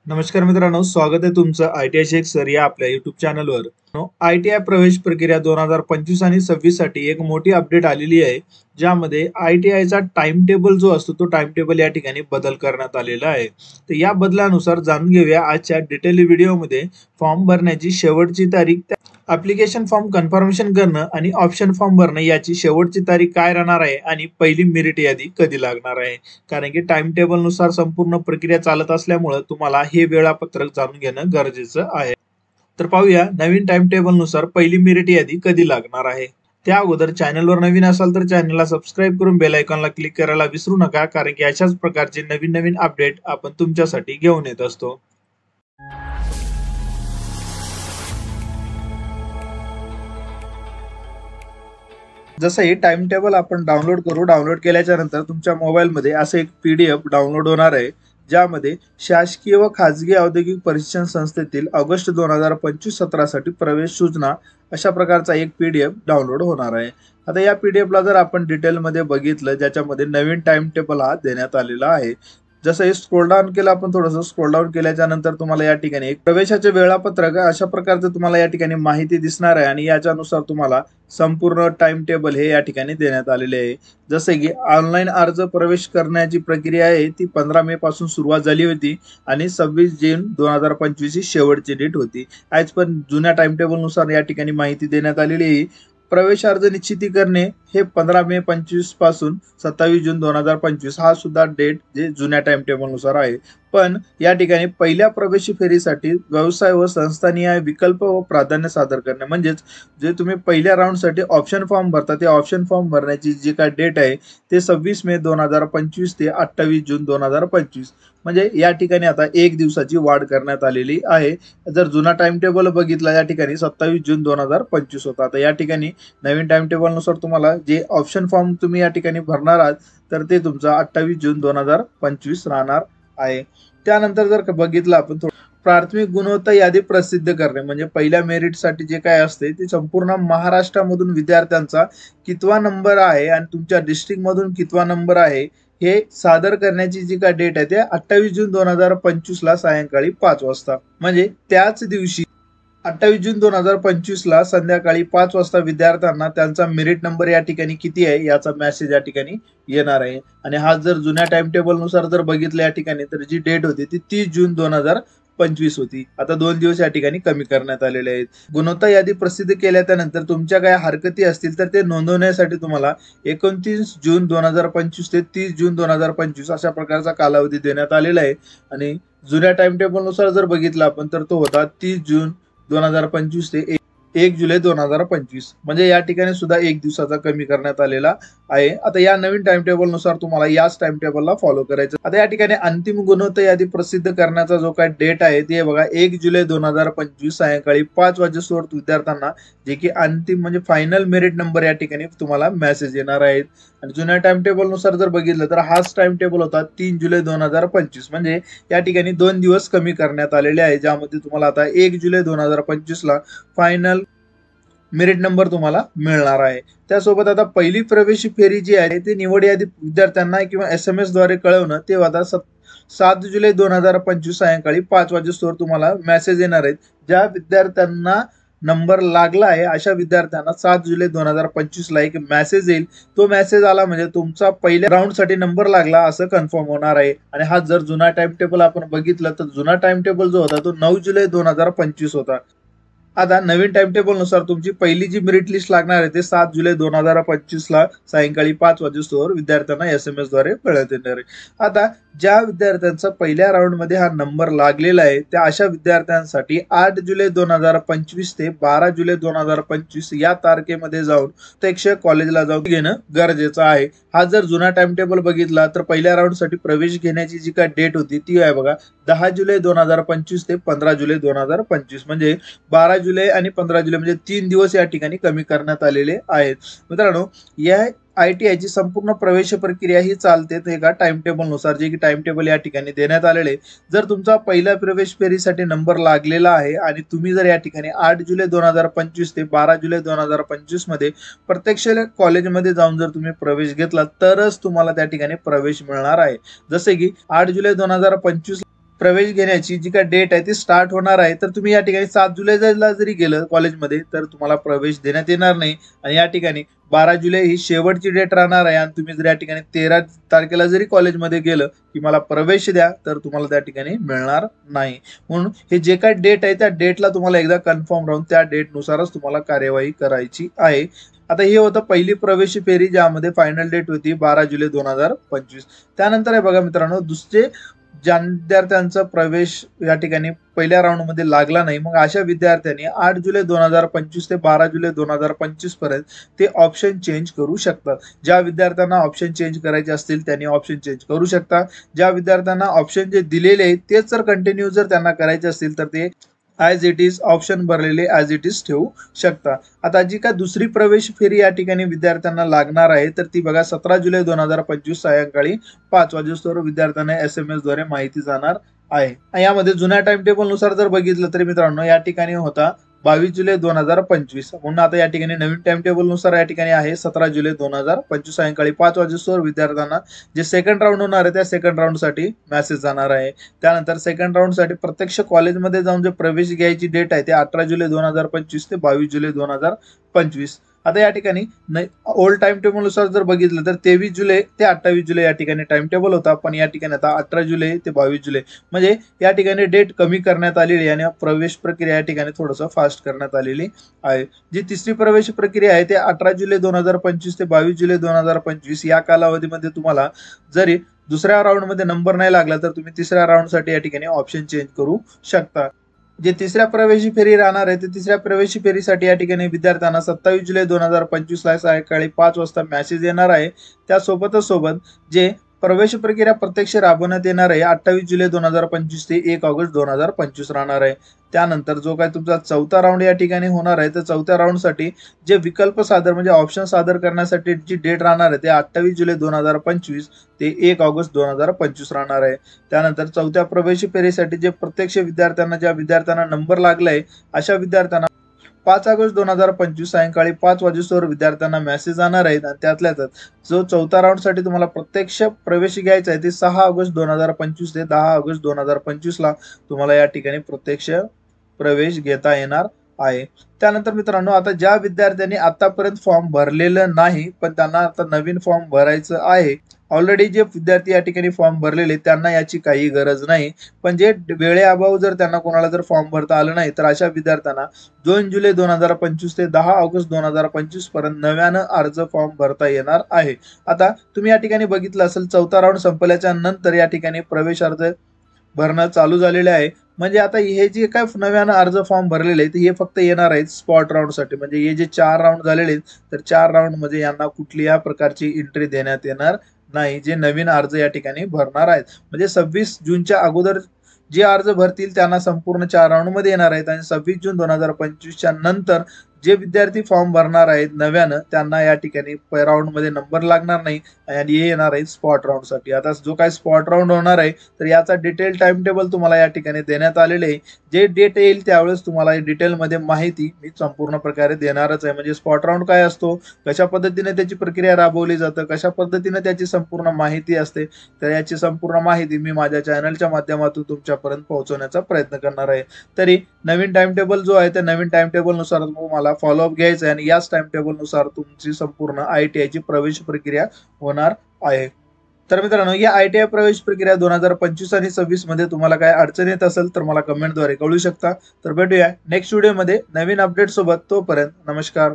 नमस्कार मित्रांनो, स्वागत आहे तुमचं ITI शेख सर या आपल्या युट्यूब चॅनलवर. ITI प्रवेश प्रक्रिया 2025 आणि 26 साठी एक मोठी अपडेट आलेली आहे, ज्यामध्ये ITIचा टाइम टेबल जो असतो तो टाइम टेबल या ठिकाणी बदल करण्यात आलेला आहे. तर या बदलानुसार जाणून घेऊया आजच्या डिटेल व्हिडिओमध्ये. फॉर्म भरण्याची शेवटची तारीख, ऍप्लिकेशन फॉर्म कन्फर्मेशन करणं आणि ऑप्शन फॉर्म भरणं याची शेवटची तारीख काय राहणार आहे आणि पहिली मेरिट यादी कधी लागणार आहे. कारण की टाइम टेबल नुसार संपूर्ण प्रक्रिया चालत असल्यामुळे तुम्हाला हे वेळापत्रक जाणून घेणं गरजेचं आहे. तर पाहूया नवीन टाइम टेबल नुसार पहिली मेरिट यादी कधी लागणार आहे. त्या अगोदर चॅनलवर नवीन असाल तर चॅनलला सबस्क्राईब करून बेल आयकॉनला क्लिक करायला विसरू नका, कारण की अशाच प्रकारचे नवीन नवीन अपडेट आपण तुमच्यासाठी घेऊन येत असतो. जसं हे टाइम टेबल आपण डाउनलोड करू. डाउनलोड केल्याच्या नंतर तुमच्या मोबाईलमध्ये असं एक PDF डाउनलोड होणार आहे, ज्यामध्ये शासकीय व खाजगी औद्योगिक प्रशिक्षण संस्थेतील ऑगस्ट 2025-17 साठी प्रवेश सूचना अशा प्रकारचा एक PDF डाउनलोड होणार आहे. आता या PDF ला जर आपण डिटेलमध्ये बघितलं, ज्याच्यामध्ये नवीन टाइम टेबल हा देण्यात आलेला आहे. जसं हे स्क्रोल डाऊन केलं आपण, थोडंसं स्क्रोल डाऊन केल्याच्या नंतर तुम्हाला या ठिकाणी एक प्रवेशाचे वेळापत्रक अशा प्रकारचं तुम्हाला या ठिकाणी माहिती दिसणार आहे आणि याच्यानुसार तुम्हाला संपूर्ण टाइम टेबल हे या ठिकाणी देण्यात आलेले आहे. जसे की ऑनलाईन अर्ज प्रवेश करण्याची प्रक्रिया आहे ती 15 मे पासून सुरुवात झाली होती आणि 26 जून 2025 ही शेवटची डेट होती. आज पण जुन्या टाइम टेबल नुसार या ठिकाणी माहिती देण्यात आलेली आहे. प्रवेश अर्ज निश्चिती करणे हे 15 मे 25 पासून 27 जून 2025 हा सुद्धा डेट जे जुन्या टाइम टेबल नुसार आहे. पण या ठिकाणी पहिल्या प्रवेश फेरीसाठी व्यवसाय व संस्थानिहाय विकल्प व प्राधान्य सादर करणे, म्हणजेच जे तुम्ही पहिल्या राऊंडसाठी ऑप्शन फॉर्म भरता ते ऑप्शन फॉर्म भरण्याची जी काय डेट आहे ते 26 मे 2025 ते 28 जून 2025, म्हणजे या ठिकाणी आता एक दिवसाची वाढ करण्यात आलेली आहे. जर जुना टाइम टेबल बघितला या ठिकाणी 27 जून 2025 होता. आता या ठिकाणी नवीन टाइम टेबल नुसार तुम्हाला जे ऑप्शन फॉर्म तुम्ही या ठिकाणी भरणार आहात तर ते तुमचा 28 जून 2025 राहणार आहे. त्यानंतर जर बघितलं आपण प्राथमिक गुणवत्ता यादी प्रसिद्ध करणे, म्हणजे पहिल्या मेरिटसाठी जे काय असते ते संपूर्ण महाराष्ट्रामधून विद्यार्थ्यांचा कितवा नंबर आहे आणि तुमच्या डिस्ट्रिक्ट मधून कितवा नंबर आहे हे सादर करण्याची जी काय डेट आहे ते 28 जून 2025 ला सायंकाळी 5 वाजता, म्हणजे त्याच दिवशी 28 जून 2025 ला संध्याकाळी 5 वाजता विद्यार्थ्यांना त्यांचा मेरिट नंबर या ठिकाणी किती आहे याचा मेसेज या ठिकाणी येणार आहे. आणि हा जर जुन्या टाइम टेबल नुसार जर बघितलं या ठिकाणी तर जी डेट होती ती 30 जून 2025 होती. आता 2 दिवस या ठिकाणी कमी करण्यात आलेले आहेत. गुणवत्ता यादी प्रसिद्ध केल्यानंतर तुमच्या काय हरकती असतील तर ते नोंदवण्यासाठी तुम्हाला 29 जून 2025 ते 30 जून 2025 अशा प्रकारचा कालावधी देण्यात आलेला आहे. आणि जुन्या टाइम टेबल नुसार जर बघितलं आपण तर तो होता 30 जून 2025 ते 1 जुलै 2025, म्हणजे या ठिकाणी सुद्धा एक दिवसाचा कमी करण्यात आलेला आहे. आता या नवीन टाइम टेबल नुसार तुम्हाला याच टाइम टेबलला फॉलो करायचं. आता या ठिकाणी अंतिम गुणवत्ता यादी प्रसिद्ध करण्याचा जो काय डेट आहे ते बघा 1 जुलै 2025 सायंकाळी 5 वाजेस्तोवर विद्यार्थ्यांना जे की अंतिम म्हणजे फायनल मेरिट नंबर या ठिकाणी तुम्हाला मेसेज येणार आहेत. आणि जुन्या टाइम टेबल नुसार जर बघितलं तर हाच टाइम टेबल होता 3 जुलै 2025, म्हणजे या ठिकाणी 2 दिवस कमी करण्यात आलेले आहे, ज्यामध्ये तुम्हाला आता 1 जुलै 2025 ला फायनल मेरिट नंबर तुम्हाला मिळणार आहे. त्यासोबत आता पहिली प्रवेश फेरी जी आहे ती निवड यादी विद्यार्थ्यांना किंवा SMS द्वारे कळवणं ते आता 7 जुलै 2025 सायंकाळी 5 वाजेस्तोवर तुम्हाला मेसेज येणार आहेत. ज्या विद्यार्थ्यांना नंबर लागला आहे अशा विद्यार्थ्यांना 7 जुलै 2025 ला एक मेसेज येईल. तो मेसेज आला म्हणजे तुमचा पहिल्या राऊंड साठी नंबर लागला असं कन्फर्म होणार आहे. आणि हा जर जुना टाइम टेबल आपण बघितलं तर जुना टाइम टेबल जो होता तो 9 जुलै 2025 होता. आता नवीन टाइम टेबल नुसार तुमची पहिली जी मेरिट लिस्ट लागणार आहे ते 7 जुलै 2025 ला सायंकाळी 5 वाजेस्तोवर विद्यार्थ्यांना SMS द्वारे कळवण्यात येणार आहे. आता ज्या विद्यार्थ्यांचा पहिल्या राऊंड मध्ये हा नंबर लागलेला आहे त्या अशा विद्यार्थ्यांसाठी 8 जुलै 2025 ते 12 जुलै 2025 या तारखेमध्ये जाऊन प्रत्यक्ष कॉलेजला जाऊन घेणं गरजेचं आहे. हा जर जुना टाइम टेबल बघितला तर पहिल्या राऊंड साठी प्रवेश घेण्याची जी काय डेट होती ती आहे बघा 10 जुलै 2025 ते 15 जुलै 2025, म्हणजे 12 जुलै आणि 15 जुलै म्हणजे 3 दिवस या ठिकाणी कमी करण्यात आलेले आहेत. मित्रांनो, या ITI ची संपूर्ण प्रवेश प्रक्रिया ही चालते एका टाइम टेबल नुसार, जे की टाइम टेबल या ठिकाणी देण्यात आलेले. जर तुमचा पहिल्या प्रवेश फेरीसाठी नंबर लागलेला आहे आणि तुम्ही जर या ठिकाणी 8 जुलै 2025 ते 12 जुलै 2025 मध्ये प्रत्यक्ष कॉलेजमध्ये जाऊन जर तुम्ही प्रवेश घेतला तरच तुम्हाला त्या ठिकाणी प्रवेश मिळणार आहे. जसे की 8 जुलै 2025 प्रवेश घेण्याची जी काय डेट आहे ती स्टार्ट होणार आहे, तर तुम्ही या ठिकाणी 7 जुलैला जरी गेलं कॉलेजमध्ये तर तुम्हाला प्रवेश देण्यात येणार नाही. आणि या ठिकाणी 12 जुलै ही शेवटची डेट राहणार आहे. आणि तुम्ही जर या ठिकाणी 13 तारखेला जरी कॉलेजमध्ये गेलं की मला प्रवेश द्या, तर तुम्हाला त्या ठिकाणी मिळणार नाही. म्हणून हे जे काही डेट आहे त्या डेटला तुम्हाला एकदा कन्फर्म राहून त्या डेटनुसारच तुम्हाला कार्यवाही करायची आहे. आता हे होतं पहिली प्रवेश फेरी, ज्यामध्ये फायनल डेट होती 12 जुलै 2025. त्यानंतर आहे बघा मित्रांनो, दुसरे ज्या विद्यार्थ्यांचा प्रवेश या ठिकाणी पहिल्या राऊंड मध्ये लागला नाही, मग अशा विद्यार्थ्यांनी 8 जुलै 2025 ते 12 जुलै 2025 पर्यंत ते ऑप्शन चेंज करू शकतात. ज्या विद्यार्थ्यांना ऑप्शन चेंज करायचे असतील त्यांनी ऑप्शन चेंज करू शकता. ज्या विद्यार्थ्यांना ऑप्शन जे दिलेले आहेत तेच जर कंटिन्यू जर त्यांना करायचे असतील तर ते ॲज इट इज ऑप्शन भरलेले ॲज इट इज ठेवू शकता. आता जी काय दुसरी प्रवेश फेरी या ठिकाणी विद्यार्थ्यांना लागणार आहे, तर ती बघा 17 जुलै 2025 सायंकाळी 5 वाजेस्तोवर विद्यार्थ्यांना SMS द्वारे माहिती जाणार आहे. यामध्ये जुन्या टाइम टेबल नुसार जर बघितलं तरी मित्रांनो या ठिकाणी होता 22 जुलै 2025. म्हणून आता या ठिकाणी नवीन टाइम टेबल नुसार या ठिकाणी आहे 17 जुलै 2025 सायंकाळी 5 वाजेस्तोवर विद्यार्थ्यांना जे सेकंड राऊंड होणार आहे त्या सेकंड राऊंड साठी मेसेज जाणार आहे. त्यानंतर सेकंड राऊंड साठी प्रत्यक्ष कॉलेजमध्ये जाऊन जे प्रवेश घ्यायची डेट आहे ते 18 जुलै 2025 ते 22 जुलै 2025. आता या ठिकाणी ओल्ड टाइम टेबल नुसार जर बघितलं तर 23 जुलै ते 28 जुलै या ठिकाणी टाइम टेबल होता, पण या ठिकाणी आता 18 जुलै ते 22 जुलै म्हणजे या ठिकाणी डेट कमी करण्यात आलेली आहे आणि प्रवेश प्रक्रिया या ठिकाणी थोडंसं फास्ट करण्यात आलेली आहे. जी तिसरी प्रवेश प्रक्रिया आहे ते 18 जुलै 2025 ते 22 जुलै 2025 या कालावधीमध्ये तुम्हाला जरी दुसऱ्या राऊंड मध्ये नंबर नाही लागला तर तुम्ही तिसऱ्या राऊंड साठी या ठिकाणी ऑप्शन चेंज करू शकता. जे तिसऱ्या प्रवेशी फेरी राहणार आहे ते तिसऱ्या प्रवेशी फेरीसाठी या ठिकाणी विद्यार्थ्यांना 27 जुलै 2025 ला सायंकाळी 5 वाजता मेसेज येणार आहे. त्यासोबत जे प्रवेश प्रक्रिया प्रत्यक्ष राबवण्यात येणार आहे 28 जुलै 2025 ते 1 ऑगस्ट 2025 राहणार आहे. त्यानंतर जो काय तुमचा चौथा राऊंड या ठिकाणी होणार आहे तर चौथ्या राऊंड साठी जे विकल्प सादर म्हणजे ऑप्शन सादर करण्यासाठी जी डेट राहणार आहे ते 28 जुलै 2025 ते 1 ऑगस्ट 2025 राहणार आहे. त्यानंतर चौथ्या प्रवेश फेरीसाठी जे प्रत्यक्ष विद्यार्थ्यांना ज्या विद्यार्थ्यांना नंबर लागलाय अशा विद्यार्थ्यांना 5 ऑगस्ट 2025 सायंकाळी 5 वाजेस्तोवर विद्यार्थ्यांना मेसेज जाणार आहेत. आणि त्यातल्या त्यात जो चौथ्या राऊंड साठी तुम्हाला प्रत्यक्ष प्रवेश घ्यायचा आहे ते 6 ऑगस्ट 2025 ते 10 ऑगस्ट 2025 ला तुम्हाला या ठिकाणी प्रत्यक्ष प्रवेश घेता येणार आहे. त्यानंतर मित्रांनो, आता ज्या विद्यार्थ्यांनी आतापर्यंत फॉर्म भरलेलं नाही पण त्यांना आता नवीन फॉर्म भरायचं आहे, ऑलरेडी जे विद्यार्थी या ठिकाणी फॉर्म भरलेले त्यांना याची काही गरज नाही, पण जे वेळेअभाव जर त्यांना कोणाला जर फॉर्म भरता आलं नाही तर अशा विद्यार्थ्यांना 2 जुलै 2025 ते 10 ऑगस्ट 2025 पर्यंत नव्यानं अर्ज फॉर्म भरता येणार आहे. आता तुम्ही या ठिकाणी बघितलं असेल चौथा राऊंड संपल्याच्या नंतर या ठिकाणी प्रवेश अर्ज भरणं चालू झालेले आहे. म्हणजे आता हे जे काय नव्यानं अर्ज फॉर्म भरलेले आहेत हे फक्त येणार आहेत स्पॉट राऊंड साठी. म्हणजे हे जे 4 राऊंड झालेले आहेत तर 4 राऊंड मध्ये यांना कुठल्याही प्रकारची एंट्री देण्यात येणार नाही. जे नवीन अर्ज या ठिकाणी भरणार आहेत म्हणजे 26 जूनच्या अगोदर जे अर्ज भरतील त्यांना संपूर्ण 4 राऊंड मध्ये येणार आहेत. आणि 26 जून 2025 नंतर जे विद्यार्थी फॉर्म भरणार आहेत नव्यानं त्यांना या ठिकाणी राऊंड मध्ये नंबर लागणार नाही आणि हे येणार आहे स्पॉट राऊंड साठी. आता जो काय स्पॉट राऊंड होणार आहे तर याचा डिटेल टाइम टेबल तुम्हाला या ठिकाणी देण्यात आलेले आहे. जे डेट येईल त्यावेळेस तुम्हाला डिटेल मध्ये माहिती मी संपूर्ण प्रकारे देणारच आहे. म्हणजे स्पॉट राऊंड काय असतो, कशा पद्धतीने त्याची प्रक्रिया राबवली जाते, कशा पद्धतीने त्याची संपूर्ण माहिती असते, तर याची संपूर्ण माहिती मी माझ्या चॅनलच्या माध्यमातून तुमच्यापर्यंत पोहोचवण्याचा प्रयत्न करणार आहे. तरी नवीन टाइम टेबल जो आहे त्या नवीन टाइम टेबल नुसार तुम्हाला फॉलोअप घ्यायचा आहे आणि याच टाइम टेबल नुसार तुमची संपूर्ण ITI ची प्रवेश प्रक्रिया होणार आहे. तर मित्रांनो, या ITI प्रवेश प्रक्रिया 2025 आणि 26 मध्ये तुम्हाला काय अडचण येत असेल तर मला कमेंटद्वारे कळू शकता. तर भेटूया नेक्स्ट व्हिडिओ मध्ये नवीन अपडेट सोबत. तोपर्यंत नमस्कार.